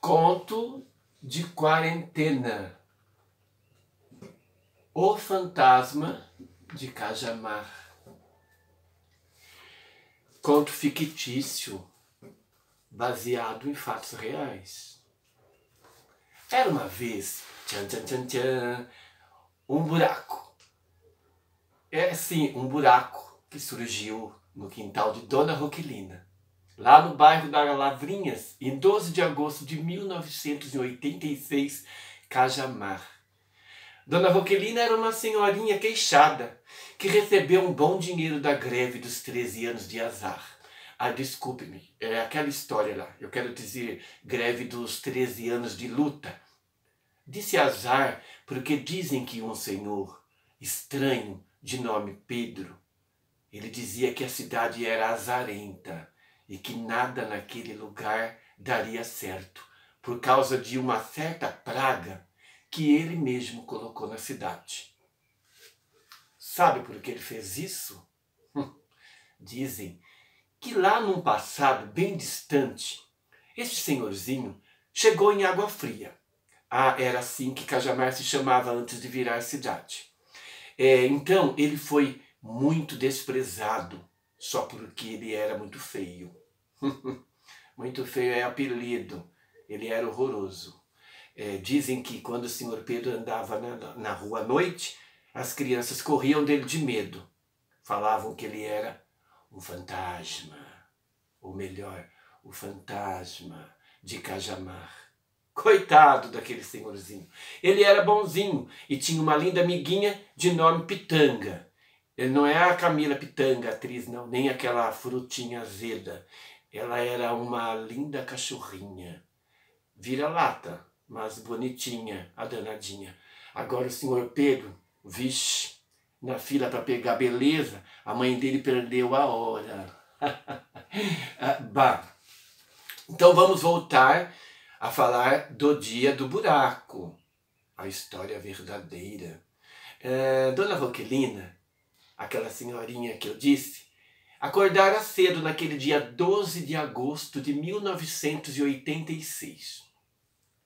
Conto de quarentena. O fantasma de Cajamar. Conto fictício, baseado em fatos reais. Era uma vez, tchan, tchan, tchan, tchan, um buraco. É sim, um buraco que surgiu no quintal de Dona Roquelina, lá no bairro da Lavrinhas, em 12 de agosto de 1986, Cajamar. Dona Roquelina era uma senhorinha queixada, que recebeu um bom dinheiro da greve dos 13 anos de azar. Ah, desculpe-me, é aquela história lá, eu quero dizer greve dos 13 anos de luta. Disse azar porque dizem que um senhor estranho, de nome Pedro, ele dizia que a cidade era azarenta e que nada naquele lugar daria certo, por causa de uma certa praga que ele mesmo colocou na cidade. Sabe por que ele fez isso? Dizem que lá num passado bem distante, esse senhorzinho chegou em Água Fria. Ah, era assim que Cajamar se chamava antes de virar cidade. Então ele foi muito desprezado, só porque ele era muito feio. Muito feio é apelido, ele era horroroso. Dizem que quando o senhor Pedro andava na rua à noite, as crianças corriam dele de medo. Falavam que ele era um fantasma, ou melhor, o fantasma de Cajamar. Coitado daquele senhorzinho. Ele era bonzinho e tinha uma linda amiguinha de nome Pitanga. Ele não é a Camila Pitanga, atriz, não, nem aquela frutinha azeda. Ela era uma linda cachorrinha. Vira-lata, mas bonitinha, a danadinha. Agora o senhor Pedro, vixe, na fila para pegar beleza, a mãe dele perdeu a hora. Bah. Então vamos voltar a falar do dia do buraco. A história verdadeira. Dona Roquelina, aquela senhorinha que eu disse, acordara cedo naquele dia 12 de agosto de 1986.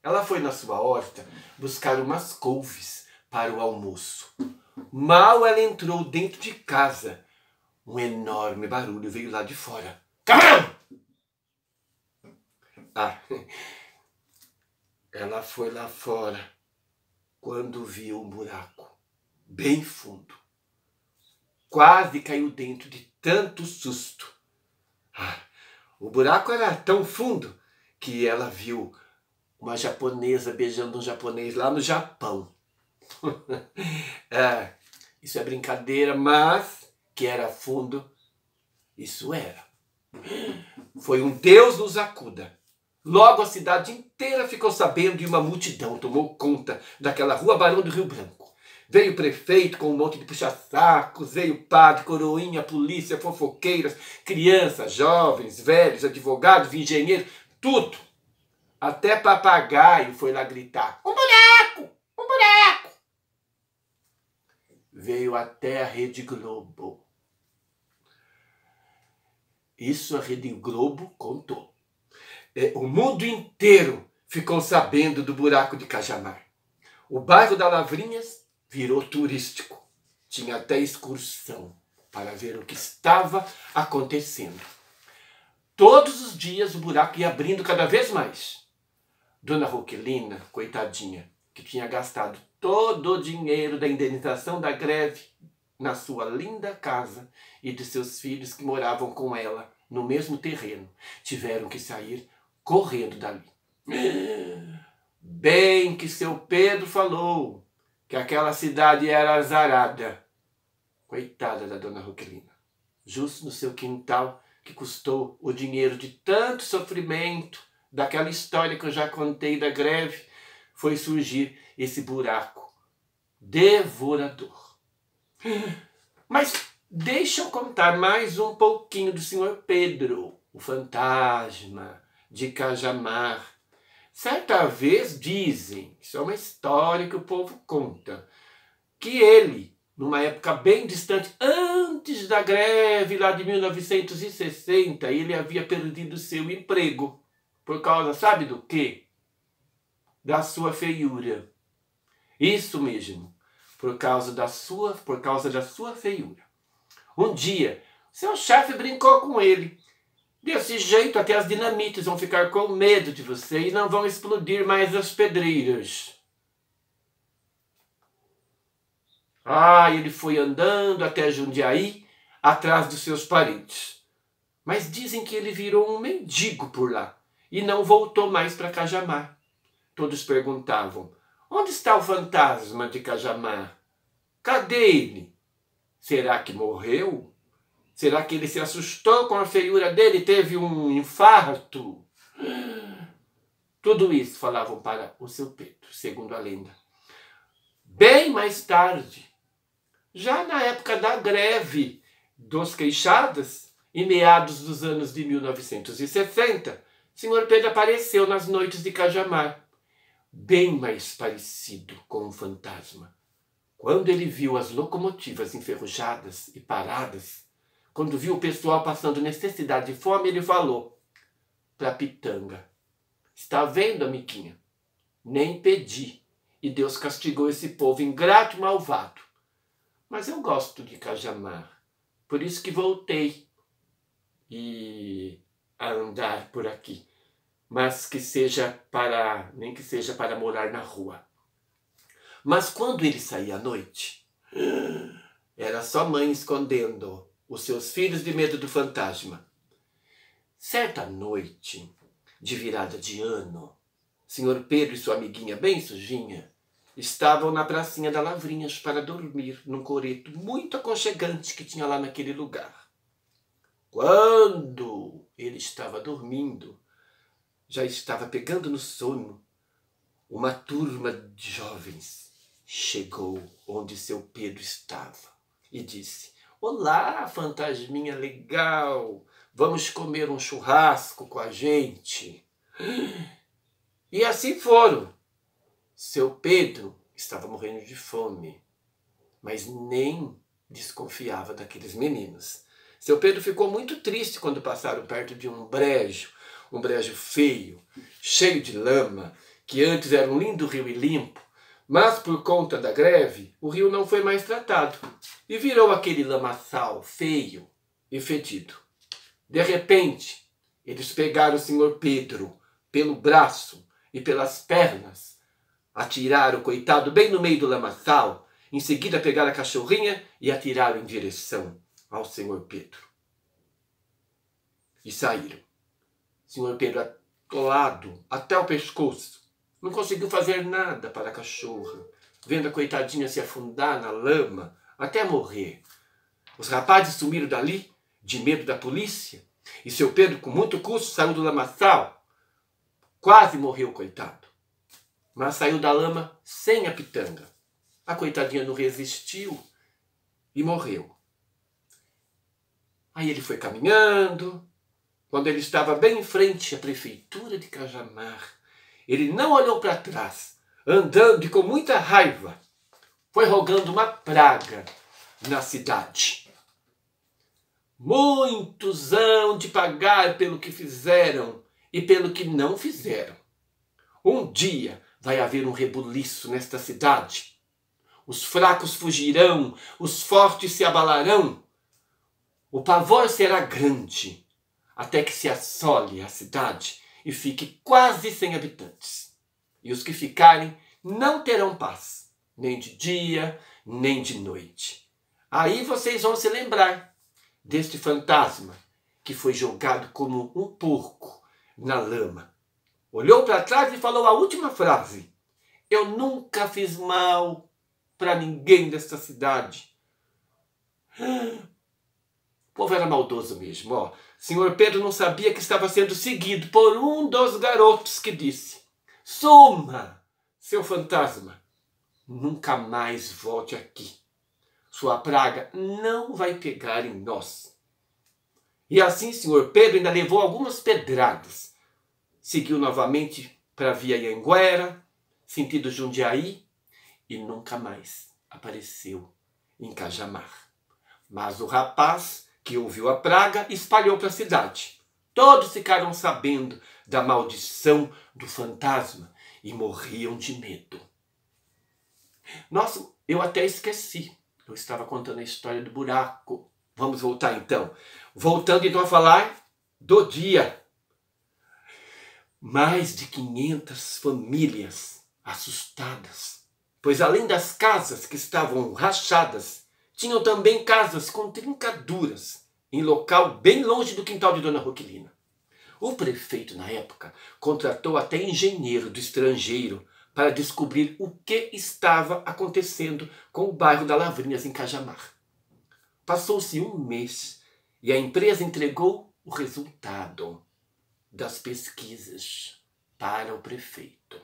Ela foi na sua horta buscar umas couves para o almoço. Mal ela entrou dentro de casa, um enorme barulho veio lá de fora. Camarão! Ela foi lá fora quando viu um buraco bem fundo. Quase caiu dentro de tanto susto. O buraco era tão fundo que ela viu uma japonesa beijando um japonês lá no Japão. Isso é brincadeira, mas que era fundo, isso era. Foi um Deus nos acuda. Logo a cidade inteira ficou sabendo e uma multidão tomou conta daquela rua Barão do Rio Branco. Veio o prefeito com um monte de puxa-sacos, veio o padre, coroinha, polícia, fofoqueiras, crianças, jovens, velhos, advogados, engenheiros, tudo. Até papagaio foi lá gritar, um buraco, um buraco. Veio até a Rede Globo. Isso a Rede Globo contou. O mundo inteiro ficou sabendo do buraco de Cajamar. O bairro da Lavrinhas virou turístico. Tinha até excursão para ver o que estava acontecendo. Todos os dias o buraco ia abrindo cada vez mais. Dona Roquelina, coitadinha, que tinha gastado todo o dinheiro da indenização da greve na sua linda casa e de seus filhos que moravam com ela no mesmo terreno, tiveram que sair correndo dali. Bem que seu Pedro falou que aquela cidade era azarada. Coitada da Dona Roquelina. Justo no seu quintal, que custou o dinheiro de tanto sofrimento, daquela história que eu já contei da greve, foi surgir esse buraco devorador. Mas deixa eu contar mais um pouquinho do senhor Pedro, o fantasma de Cajamar. Certa vez dizem, isso é uma história que o povo conta, que ele, numa época bem distante, antes da greve lá de 1960, ele havia perdido seu emprego. Por causa, sabe do quê? da sua feiura. Isso mesmo, por causa da sua feiura. Um dia, seu chefe brincou com ele. Desse jeito, até as dinamites vão ficar com medo de você e não vão explodir mais as pedreiras. Ele foi andando até Jundiaí, atrás dos seus parentes. Mas dizem que ele virou um mendigo por lá e não voltou mais para Cajamar. Todos perguntavam, onde está o fantasma de Cajamar? Cadê ele? Será que morreu? Será que ele se assustou com a feiura dele e teve um infarto? Tudo isso falavam para o seu Pedro, segundo a lenda. Bem mais tarde, já na época da greve dos queixadas, em meados dos anos de 1960, o senhor Pedro apareceu nas noites de Cajamar, bem mais parecido com um fantasma. Quando ele viu as locomotivas enferrujadas e paradas, quando viu o pessoal passando necessidade e fome, ele falou para a Pitanga, está vendo, amiguinha? Nem pedi, e Deus castigou esse povo ingrato e malvado. Mas eu gosto de Cajamar, por isso que voltei a andar por aqui, mas que seja nem que seja para morar na rua. Mas quando ele saía à noite, era só mãe escondendo os seus filhos de medo do fantasma. Certa noite, de virada de ano, senhor Pedro e sua amiguinha bem sujinha estavam na pracinha da Lavrinhas para dormir num coreto muito aconchegante que tinha lá naquele lugar. Quando ele estava dormindo, já estava pegando no sono, uma turma de jovens chegou onde seu Pedro estava e disse, olá, fantasminha legal, vamos comer um churrasco com a gente. E assim foram. Seu Pedro estava morrendo de fome, mas nem desconfiava daqueles meninos. Seu Pedro ficou muito triste quando passaram perto de um brejo feio, cheio de lama, que antes era um lindo rio e limpo, mas por conta da greve, o rio não foi mais tratado e virou aquele lamaçal feio e fedido. De repente, eles pegaram o senhor Pedro pelo braço e pelas pernas, atiraram o coitado bem no meio do lamaçal, em seguida pegaram a cachorrinha e atiraram em direção ao senhor Pedro. E saíram. O senhor Pedro atolado até o pescoço, não conseguiu fazer nada para a cachorra, vendo a coitadinha se afundar na lama até morrer. Os rapazes sumiram dali, de medo da polícia, e seu Pedro, com muito custo, saiu do lamaçal. Quase morreu, coitado. Mas saiu da lama sem a pitanga. A coitadinha não resistiu e morreu. Aí ele foi caminhando. Quando ele estava bem em frente à prefeitura de Cajamar, ele não olhou para trás, andando e com muita raiva, foi rogando uma praga na cidade. Muitos hão de pagar pelo que fizeram e pelo que não fizeram. Um dia vai haver um rebuliço nesta cidade. Os fracos fugirão, os fortes se abalarão. O pavor será grande, até que se assole a cidade e fique quase sem habitantes. E os que ficarem não terão paz, nem de dia, nem de noite. Aí vocês vão se lembrar deste fantasma que foi jogado como um porco na lama. Olhou para trás e falou a última frase. Eu nunca fiz mal para ninguém desta cidade. O povo era maldoso mesmo, ó. Senhor Pedro não sabia que estava sendo seguido por um dos garotos que disse, suma, seu fantasma, nunca mais volte aqui. Sua praga não vai pegar em nós. E assim, senhor Pedro ainda levou algumas pedradas. Seguiu novamente para via Anhanguera, sentido Jundiaí, e nunca mais apareceu em Cajamar. Mas o rapaz que ouviu a praga espalhou para a cidade. Todos ficaram sabendo da maldição do fantasma e morriam de medo. Nossa, eu até esqueci. Eu estava contando a história do buraco. Vamos voltar então. Voltando então a falar do dia. Mais de 500 famílias assustadas, pois além das casas que estavam rachadas, tinham também casas com trincaduras, em local bem longe do quintal de Dona Roquelina. O prefeito, na época, contratou até engenheiro do estrangeiro para descobrir o que estava acontecendo com o bairro da Lavrinhas, em Cajamar. Passou-se um mês e a empresa entregou o resultado das pesquisas para o prefeito.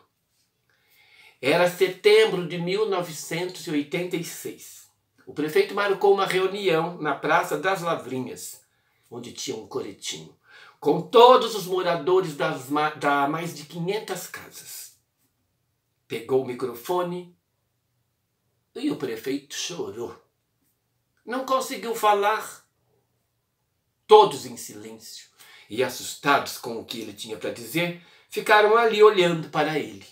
Era setembro de 1986. O prefeito marcou uma reunião na Praça das Lavrinhas, onde tinha um coretinho, com todos os moradores da mais de 500 casas. Pegou o microfone e o prefeito chorou. Não conseguiu falar. Todos em silêncio e assustados com o que ele tinha para dizer, ficaram ali olhando para ele,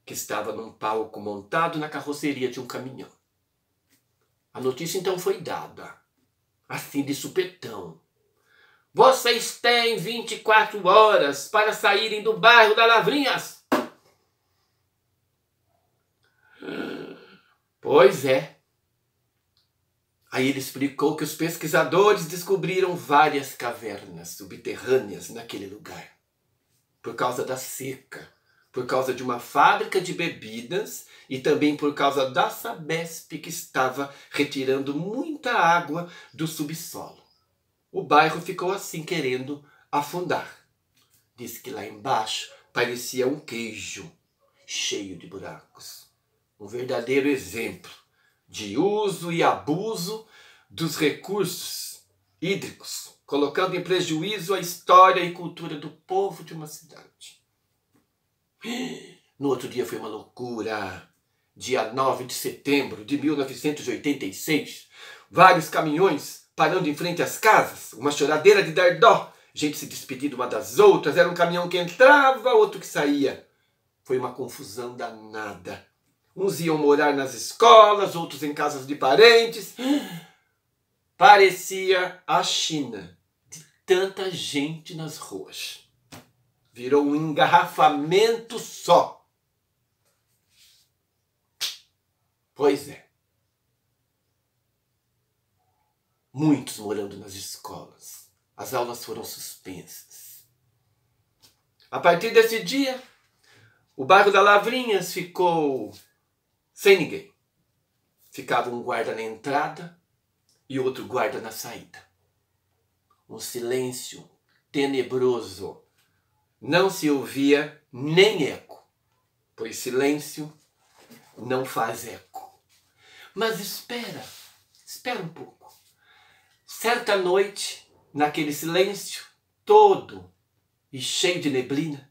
que estava num palco montado na carroceria de um caminhão. A notícia então foi dada, assim de supetão. Vocês têm 24 horas para saírem do bairro da Lavrinhas. Pois é. Aí ele explicou que os pesquisadores descobriram várias cavernas subterrâneas naquele lugar. Por causa da seca, por causa de uma fábrica de bebidas e também por causa da Sabesp, que estava retirando muita água do subsolo. O bairro ficou assim, querendo afundar. Disse que lá embaixo parecia um queijo cheio de buracos. Um verdadeiro exemplo de uso e abuso dos recursos hídricos, colocando em prejuízo a história e cultura do povo de uma cidade. No outro dia foi uma loucura. Dia 9 de setembro de 1986, vários caminhões parando em frente às casas, uma choradeira de dar dó, gente se despedindo uma das outras, era um caminhão que entrava, outro que saía. Foi uma confusão danada. Uns iam morar nas escolas, outros em casas de parentes. Parecia a China, de tanta gente nas ruas. Virou um engarrafamento só. Pois é. Muitos morando nas escolas. As aulas foram suspensas. A partir desse dia, o bairro da Lavrinhas ficou sem ninguém. Ficava um guarda na entrada e outro guarda na saída. Um silêncio tenebroso. Não se ouvia nem eco, pois silêncio não faz eco. Mas espera um pouco. Certa noite, naquele silêncio todo e cheio de neblina,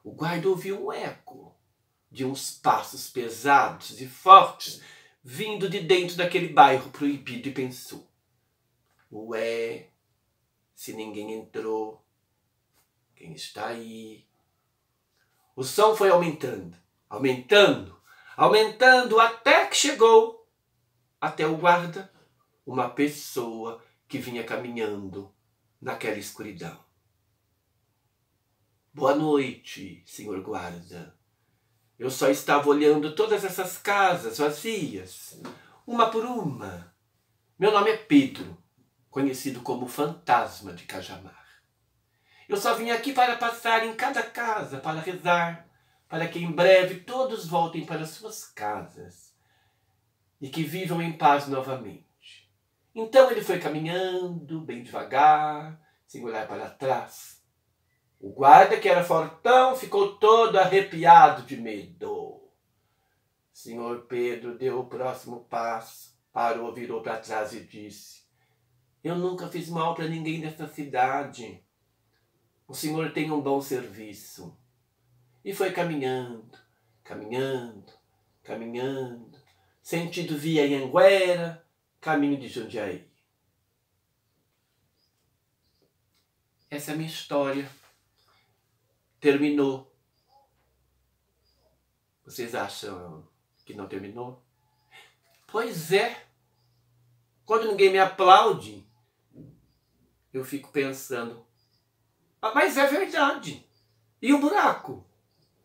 o guarda ouviu um eco de uns passos pesados e fortes vindo de dentro daquele bairro proibido e pensou: ué, se ninguém entrou, quem está aí? O som foi aumentando, aumentando até que chegou até o guarda uma pessoa que vinha caminhando naquela escuridão. Boa noite, senhor guarda. Eu só estava olhando todas essas casas vazias, uma por uma. Meu nome é Pedro, conhecido como Fantasma de Cajamar. Eu só vim aqui para passar em cada casa, para rezar, para que em breve todos voltem para suas casas e que vivam em paz novamente. Então ele foi caminhando bem devagar, sem olhar para trás. O guarda, que era fortão, ficou todo arrepiado de medo. Senhor Pedro deu o próximo passo, parou, virou para trás e disse: eu nunca fiz mal para ninguém nesta cidade. O senhor tem um bom serviço. E foi caminhando, sentido via Anhanguera, caminho de Jundiaí. Essa é a minha história. Terminou. Vocês acham que não terminou? Pois é. Quando ninguém me aplaude, eu fico pensando, mas é verdade. E o buraco?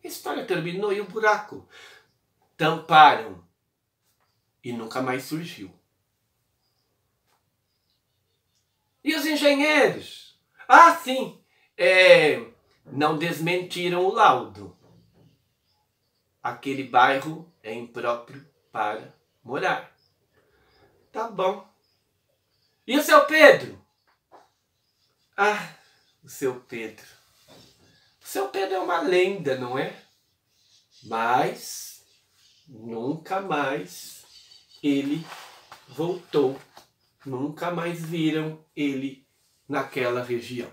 A história terminou e o buraco? Tamparam e nunca mais surgiu. E os engenheiros? Ah, sim, não desmentiram o laudo. Aquele bairro é impróprio para morar. Tá bom. E o seu Pedro? Ah, o seu Pedro. O seu Pedro é uma lenda, não é? Mas nunca mais ele voltou. Nunca mais viram ele naquela região.